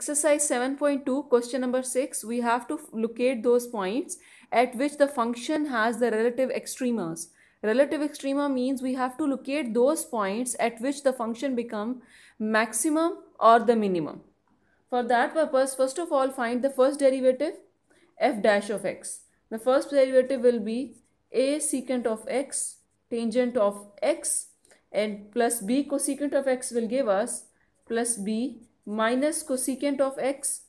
exercise 7.2 question number 6, we have to locate those points at which the function has the relative extremas. Relative extrema means we have to locate those points at which the function become maximum or the minimum. For that purpose, first of all, find the first derivative, f dash of x. The first derivative will be a secant of x tangent of x, and plus b cosecant of x will give us plus b minus cosecant of x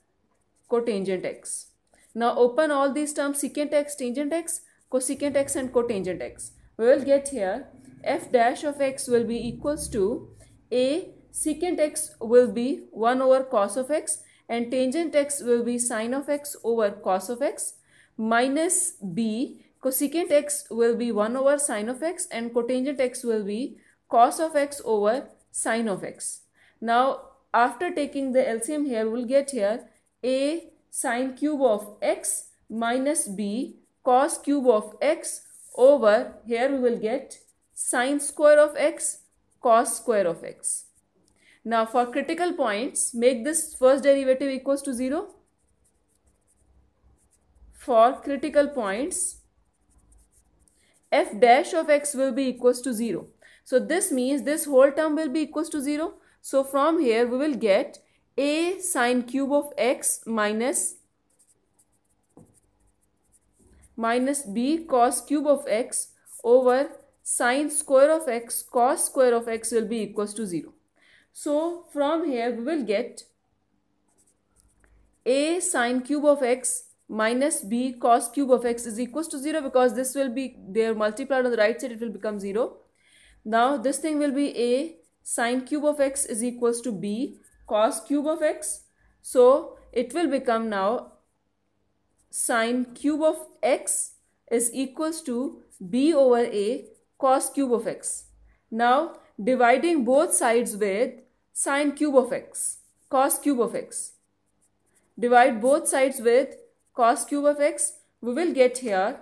cotangent x. Now open all these terms, secant x, tangent x, cosecant x and cotangent x. We will get here f dash of x will be equals to a secant x will be 1 over cos of x and tangent x will be sine of x over cos of x, minus b cosecant x will be 1 over sine of x and cotangent x will be cos of x over sine of x. Now after taking the LCM here, we'll get here a sine cube of x minus b cos cube of x over, here we will get sine square of x cos square of x. Now for critical points, make this first derivative equals to 0. For critical points, f dash of x will be equals to 0. So this means this whole term will be equals to 0. So from here we will get a sine cube of x minus b cos cube of x over sine square of x cos square of x will be equals to 0. So from here we will get a sine cube of x minus b cos cube of x is equals to 0, because this will be there multiplied on the right side, it will become 0. Now this thing will be a sine cube of x is equals to b cos cube of x. So it will become now sine cube of x is equals to b over a cos cube of x. Now dividing both sides with sine cube of x, cos cube of x. Divide both sides with cos cube of x. We will get here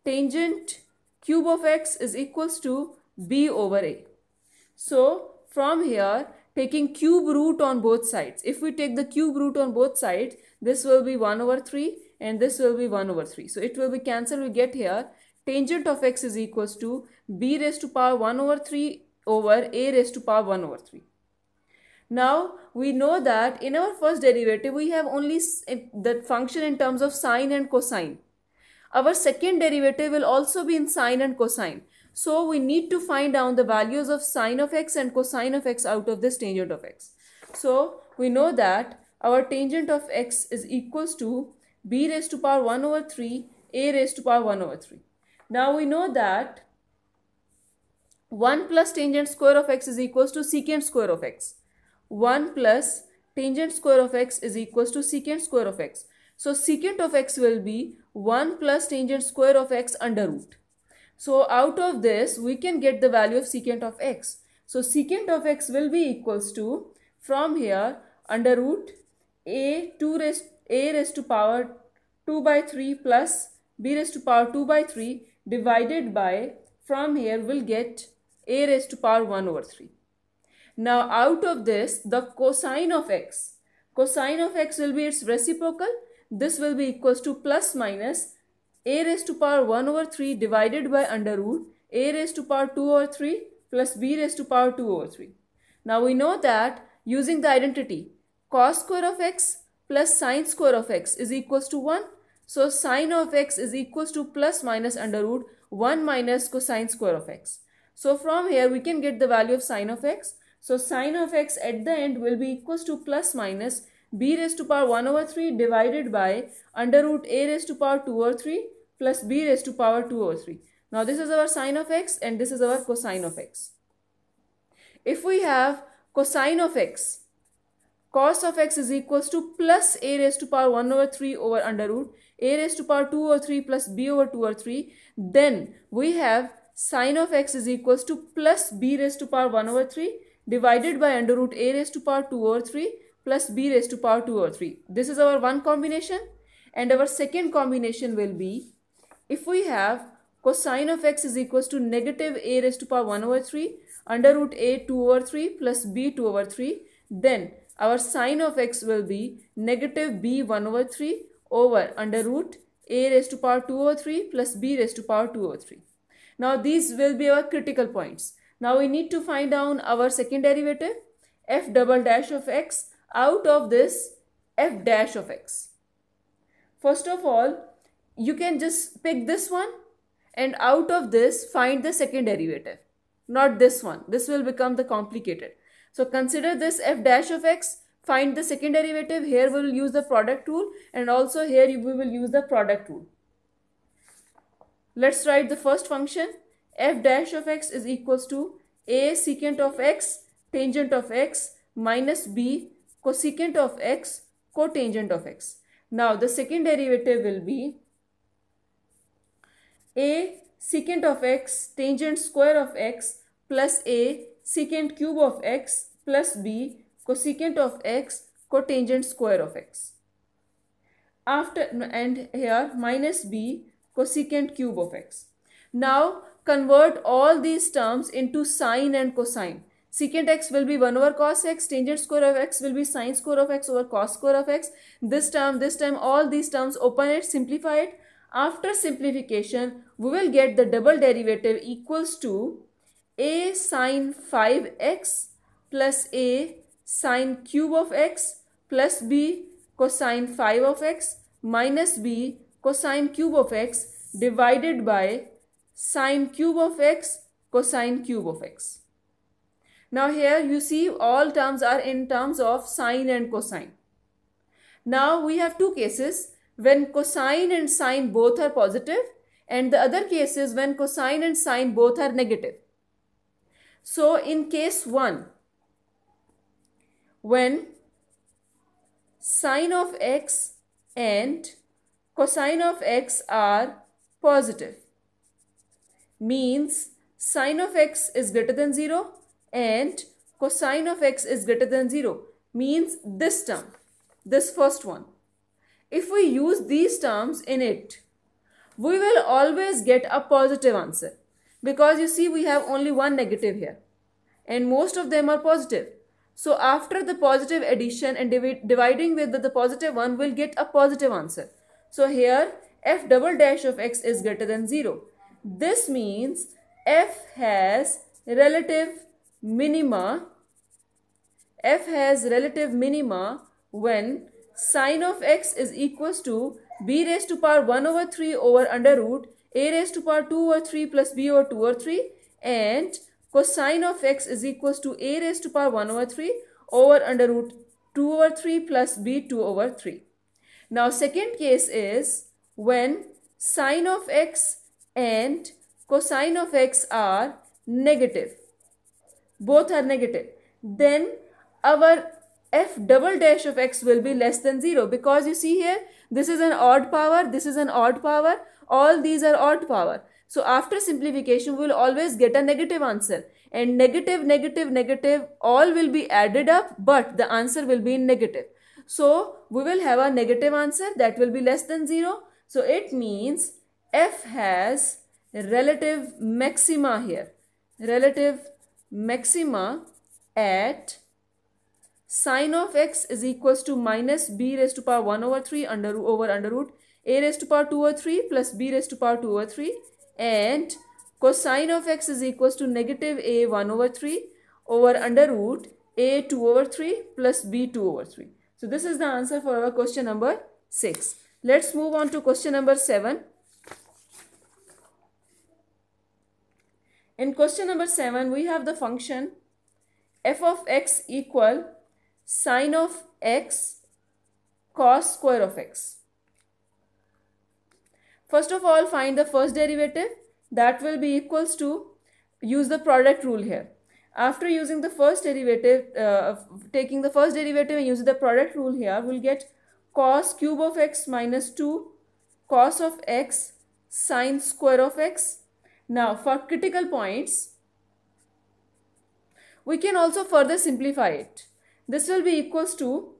tangent cube of x is equals to b over a. So from here, taking cube root on both sides, if we take the cube root on both sides, this will be 1 over 3 and this will be 1 over 3. So it will be cancelled. We get here tangent of x is equals to b raised to power 1 over 3 over a raised to power 1 over 3. Now we know that in our first derivative we have only the function in terms of sine and cosine. Our second derivative will also be in sine and cosine. So we need to find down the values of sine of x and cosine of x out of this tangent of x. So we know that our tangent of x is equals to b raised to power 1 over 3 a raised to power 1 over 3. Now we know that 1 plus tangent square of x is equals to secant square of x. 1 plus tangent square of x is equals to secant square of x. So secant of x will be 1 plus tangent square of x under root. So out of this we can get the value of secant of x. So secant of x will be equals to, from here, under root a raised to power 2 by 3 plus b raised to power 2 by 3 divided by, from here we'll get a raised to power 1 over 3. Now out of this, the cosine of x will be its reciprocal. This will be equals to plus minus a raised to power 1 over 3 divided by under root a raised to power 2 over 3 plus b raised to power 2 over 3. Now we know that using the identity cos square of x plus sine square of x is equals to 1. So sine of x is equals to plus minus under root 1 minus cosine square of x. So from here we can get the value of sine of x. So sine of x at the end will be equals to plus minus b raised to power 1 over 3 divided by under root a raised to power 2 over 3 plus b raised to power 2 over 3. Now this is our sine of x and this is our cosine of x. If we have cosine of x, cos of x is equals to plus a raised to power 1 over 3 over under root a raised to power 2 over 3 plus b over 2 over 3, then we have sine of x is equals to plus b raised to power 1 over 3 divided by under root a raised to power 2 over 3 plus b raised to power 2 over 3. This is our one combination, and our second combination will be, if we have cosine of x is equals to negative a raised to power 1 over 3 under root a 2 over 3 plus b 2 over 3, then our sine of x will be negative b 1 over 3 over under root a raised to power 2 over 3 plus b raised to power 2 over 3. Now these will be our critical points. Now we need to find down our second derivative, f double dash of x out of this f dash of x. First of all, you can just pick this one and out of this find the second derivative. Not this one. This will become the complicated. So consider this f dash of x, find the second derivative. Here we will use the product rule and also here we will use the product rule. Let's write the first function. F dash of x is equals to a secant of x tangent of x minus b cosecant of x cotangent of x. Now the second derivative will be a secant of x tangent square of x plus a secant cube of x plus b cosecant of x cotangent square of x. After and here minus b cosecant cube of x. Now convert all these terms into sine and cosine. Secant x will be 1 over cos x, tangent square of x will be sine square of x over cos square of x. This time, all these terms, open it, simplify it. After simplification, we will get the double derivative equals to a sine 5x plus a sine cube of x plus b cosine 5 of x minus b cosine cube of x divided by sine cube of x cosine cube of x. Now here you see all terms are in terms of sine and cosine. Now we have two cases when cosine and sine both are positive and the other case is when cosine and sine both are negative. So in case 1, when sine of x and cosine of x are positive, means sine of x is greater than 0 and cosine of x is greater than 0, means this term, this first one. If we use these terms in it, we will always get a positive answer because you see we have only one negative here and most of them are positive. So after the positive addition and dividing with the positive one, we'll get a positive answer. So here f double dash of x is greater than 0. This means f has relative minima. F has relative minima when sine of x is equals to b raised to power 1 over 3 over under root a raised to power 2 over 3 plus b over 2 over 3 and cosine of x is equals to a raised to power 1 over 3 over under root 2 over 3 plus b 2 over 3. Now second case is when sine of x and cosine of x are negative. Both are negative. Then our f double dash of x will be less than 0 because you see here this is an odd power, this is an odd power, all these are odd power. So after simplification we will always get a negative answer and negative, negative, negative all will be added up but the answer will be in negative. So we will have a negative answer that will be less than 0. So it means f has relative maxima here. Relative maxima at sine of x is equals to minus b raised to power 1 over 3 over under root a raised to power 2 over 3 plus b raised to power 2 over 3 and cosine of x is equals to negative a 1 over 3 over under root a 2 over 3 plus b 2 over 3. So this is the answer for our question number 6. Let's move on to question number 7. In question number 7, we have the function f of x equal sine of x cos square of x. First of all, find the first derivative. That will be equals to, use the product rule here. After using the first derivative, taking the first derivative and using the product rule here, we'll get cos cube of x minus 2 cos of x sine square of x. Now for critical points, we can also further simplify it. This will be equals to,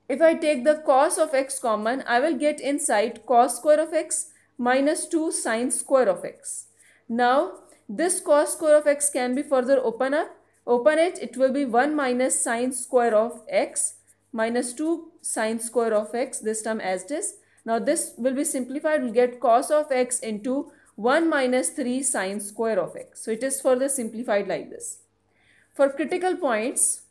if I take the cos of x common, I will get inside cos square of x minus 2 sine square of x. Now this cos square of x can be further open up Open it, it will be 1 minus sine square of x minus 2 sine square of x, this term as it is. Now this will be simplified, we'll get cos of x into 1 minus 3 sine square of x. So it is further simplified like this. For critical points,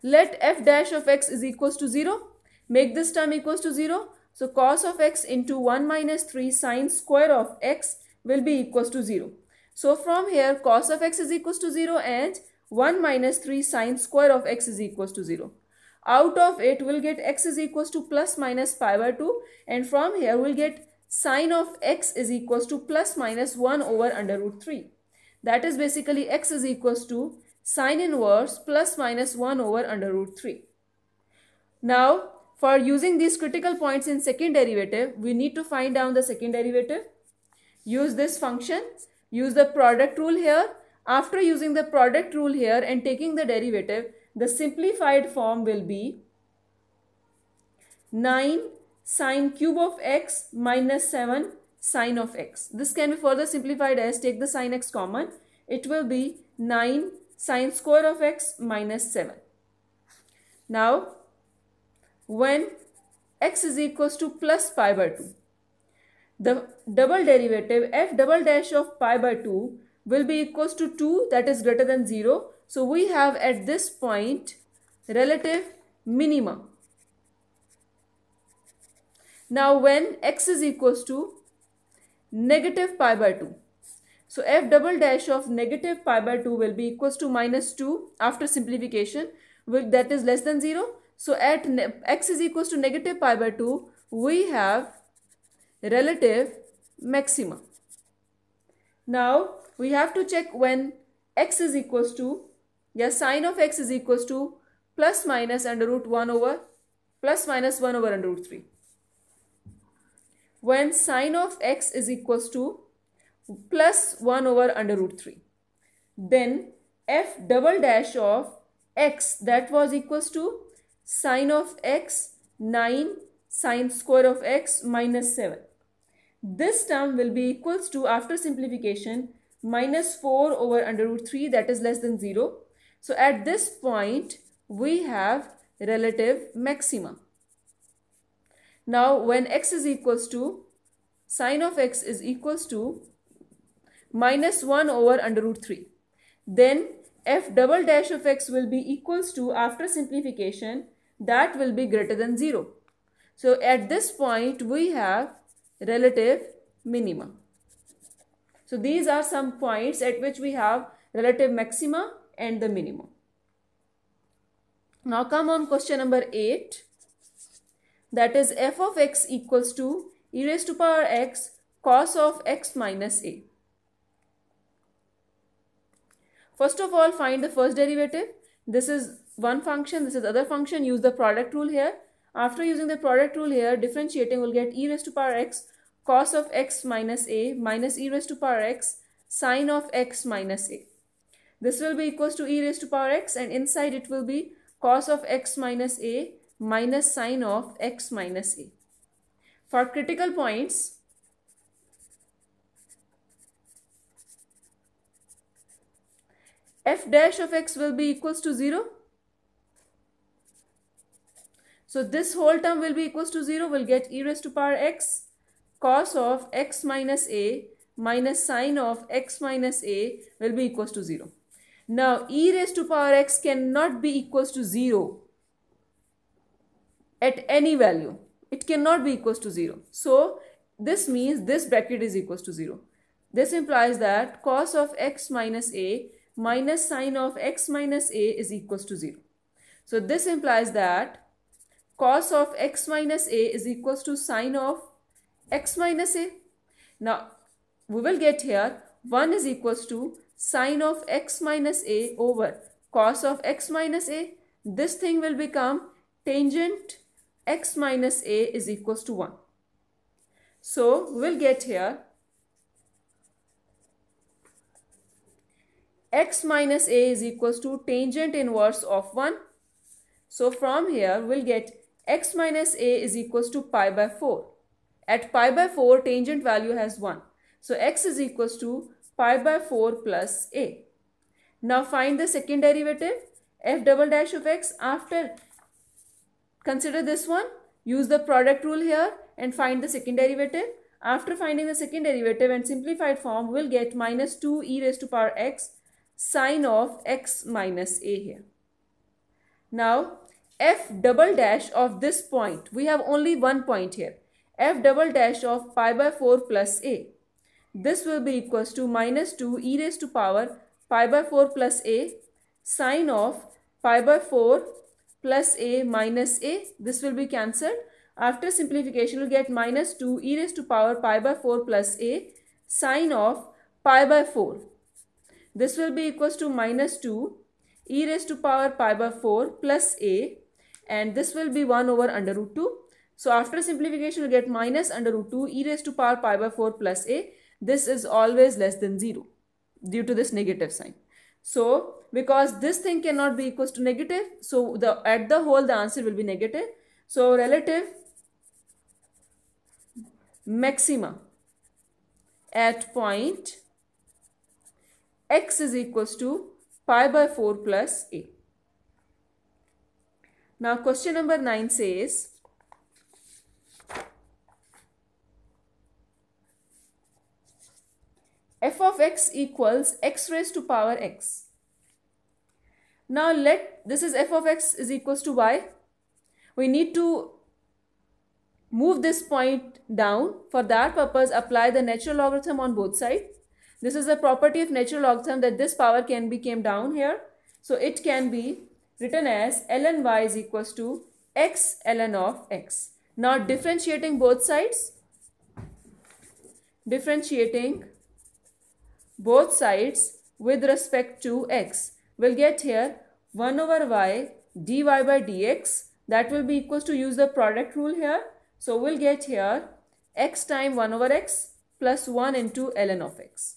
let f dash of x is equals to 0. Make this term equals to 0. So cos of x into 1 minus 3 sine square of x will be equals to 0. So from here cos of x is equals to 0 and 1 minus 3 sine square of x is equals to 0. Out of it we'll get x is equals to plus minus pi by 2, and from here we'll get sine of x is equals to plus minus 1 over under root 3. That is basically x is equals to sine inverse plus minus 1 over under root 3. Now for using these critical points in second derivative, we need to find down the second derivative. Use this function, use the product rule here. After using the product rule here and taking the derivative, the simplified form will be 9 sine cube of x minus 7 sine of x. This can be further simplified as take the sine x common. It will be 9 sine square of x minus 7. Now, when x is equals to plus pi by 2, the double derivative f double dash of pi by 2 will be equals to 2, that is greater than 0. So we have at this point relative minima. Now when x is equals to negative pi by 2, so f double dash of negative pi by 2 will be equals to minus 2 after simplification, that is less than 0. So at x is equals to negative pi by 2, we have relative maxima. Now we have to check when x is equals to, sine of x is equals to plus minus under root 1 over plus minus 1 over under root 3. When sine of x is equals to plus 1 over under root 3, then f double dash of x, that was equals to sine of x 9 sine square of x minus 7. This term will be equals to, after simplification, minus 4 over under root 3, that is less than 0. So at this point we have relative maxima. Now when x is equals to, sine of x is equals to minus 1 over under root 3, then f double dash of x will be equals to, after simplification, that will be greater than 0. So at this point we have relative minima. So these are some points at which we have relative maxima and the minimum. Now come on question number 8. That is f of x equals to e raised to power x cos of x minus a. First of all, find the first derivative. This is one function, this is other function. Use the product rule here. After using the product rule here, differentiating, will get e raised to power x cos of x minus a minus e raised to power x sine of x minus a. This will be equals to e raised to power x, and inside it will be cos of x minus a minus sine of x minus a. For critical points, f dash of x will be equals to 0. So this whole term will be equals to 0. We'll get e raised to power x cos of x minus a minus sine of x minus a will be equals to 0. Now e raised to power x cannot be equals to 0 at any value. It cannot be equals to 0. So this means this bracket is equals to 0. This implies that cos of x minus a minus sine of x minus a is equals to 0. So this implies that cos of x minus a is equals to sine of x minus a. Now we will get here 1 is equals to sine of x minus a over cos of x minus a. This thing will become tangent x minus a is equals to 1. So we will get here x minus a is equals to tangent inverse of 1. So from here we'll get x minus a is equals to pi by 4. At pi by 4 tangent value has 1. So x is equals to pi by 4 plus a. Now find the second derivative, f double dash of x. After consider this one, use the product rule here and find the second derivative. After finding the second derivative in simplified form, we'll get minus 2 e raised to power x sine of x minus a here. Now f double dash of this point, we have only one point here, f double dash of pi by 4 plus a. This will be equals to minus 2 e raised to power pi by 4 plus a sine of pi by 4 plus a minus a. This will be cancelled. After simplification, we'll get minus 2 e raised to power pi by 4 plus a sine of pi by 4. This will be equals to minus 2 e raised to power pi by 4 plus a, and this will be 1 over under root 2. So after simplification, we'll get minus under root 2 e raised to power pi by 4 plus a. This is always less than 0 due to this negative sign. So because this thing cannot be equals to negative, so at the whole the answer will be negative. So relative maxima at point x is equals to pi by 4 plus a. Now question number 9 says, f of x equals x raised to power x. Now this is f of x is equals to y. We need to move this point down. For that purpose, apply the natural logarithm on both sides. This is a property of natural logarithm that this power can be came down here. So it can be written as ln y is equals to x ln of x. Now differentiating both sides. Differentiating both sides with respect to x. We'll get here 1 over y dy by dx. That will be equals to, use the product rule here. So we'll get here x times 1 over x plus 1 into ln of x.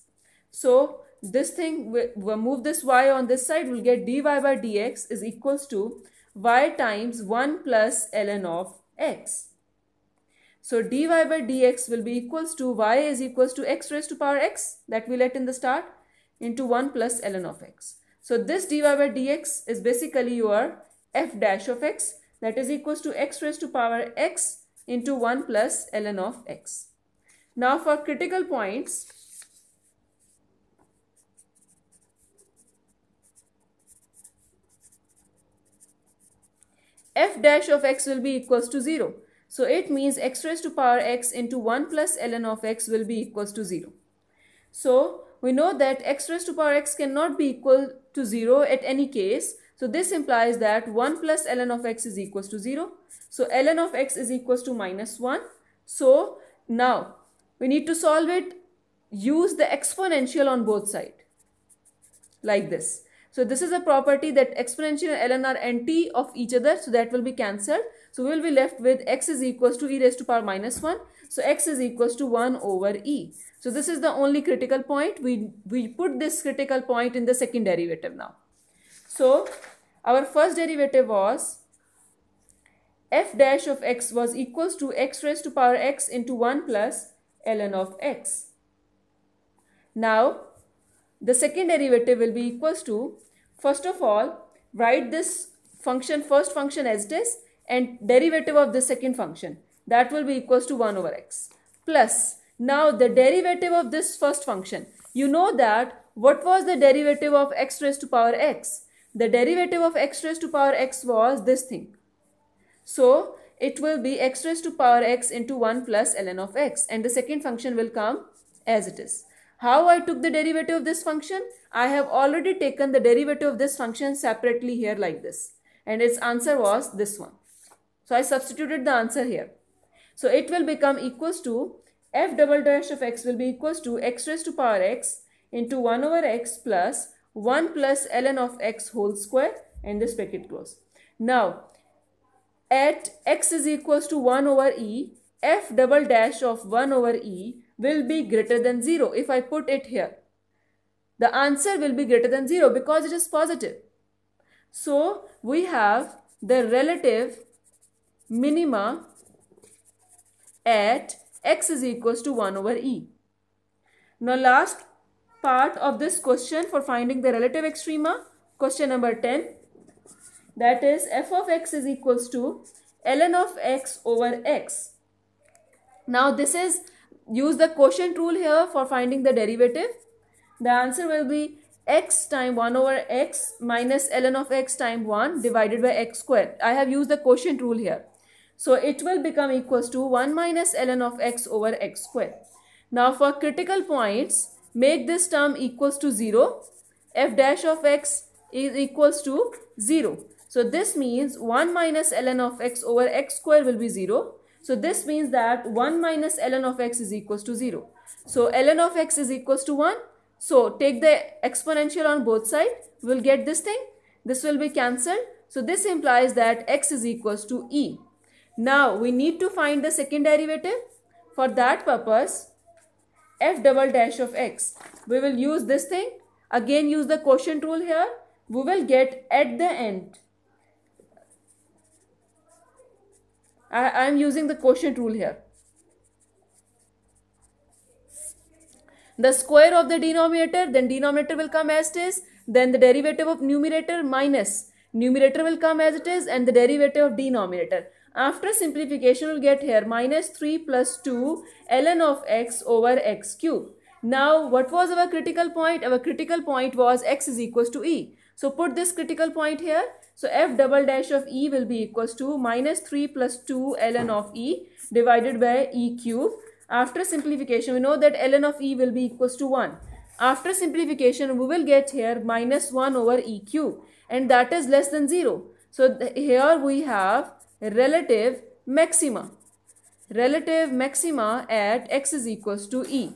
So this thing, we'll move this y on this side, we'll get dy by dx is equals to y times 1 plus ln of x. So dy by dx will be equals to y is equals to x raised to power x that we let in the start into 1 plus ln of x. So this dy by dx is basically your f dash of x, that is equals to x raised to power x into 1 plus ln of x. Now for critical points, f dash of x will be equals to 0. So it means x raised to power x into 1 plus ln of x will be equals to 0. So we know that x raised to power x cannot be equal to 0 at any case. So this implies that 1 plus ln of x is equals to 0. So ln of x is equals to minus 1. So now we need to solve it. Use the exponential on both sides like this. So this is a property that exponential and ln are anti of each other, so that will be cancelled. So we will be left with x is equals to e raised to power minus 1. So x is equals to 1 over e. So this is the only critical point. We put this critical point in the second derivative now. So our first derivative was f dash of x was equals to x raised to power x into 1 plus ln of x. Now the second derivative will be equals to, first of all, write this function, first function as it is, and derivative of the second function. That will be equals to 1 over x. Plus, now the derivative of this first function. You know that what was the derivative of x raised to power x? The derivative of x raised to power x was this thing. So it will be x raised to power x into 1 plus ln of x, and the second function will come as it is. How I took the derivative of this function? I have already taken the derivative of this function separately here like this, and its answer was this one. So I substituted the answer here. So it will become equals to f double dash of x will be equals to x raised to power x into 1 over x plus 1 plus ln of x whole square, and this bracket close. Now at x is equals to 1 over e, f double dash of 1 over e will be greater than 0. If I put it here, the answer will be greater than 0 because it is positive. So we have the relative minima at x is equals to 1 over e. Now last part of this question for finding the relative extrema. Question number 10. That is f of x is equals to ln of x over x. Now this is, use the quotient rule here for finding the derivative. The answer will be x times 1 over x minus ln of x times 1 divided by x square. I have used the quotient rule here. So it will become equals to 1 minus ln of x over x square. Now for critical points, make this term equals to 0. F dash of x is equals to 0. So this means 1 minus ln of x over x square will be 0. So this means that 1 minus ln of x is equals to 0. So ln of x is equals to 1. So take the exponential on both sides. We will get this thing. This will be cancelled. So this implies that x is equals to e. Now we need to find the second derivative. For that purpose, f double dash of x. We will use this thing. Again use the quotient rule here. We will get at the end. I am using the quotient rule here. The square of the denominator, then denominator will come as it is, then the derivative of numerator minus numerator will come as it is, and the derivative of denominator. After simplification, we'll get here minus 3 plus 2 ln of x over x cube. Now, what was our critical point? Our critical point was x is equals to e. So, put this critical point here. So, f double dash of e will be equals to minus 3 plus 2 ln of e divided by e cube. After simplification, we know that ln of e will be equals to 1. After simplification, we will get here minus 1 over e cube, and that is less than 0. So, here we have relative maxima. Relative maxima at x is equals to e.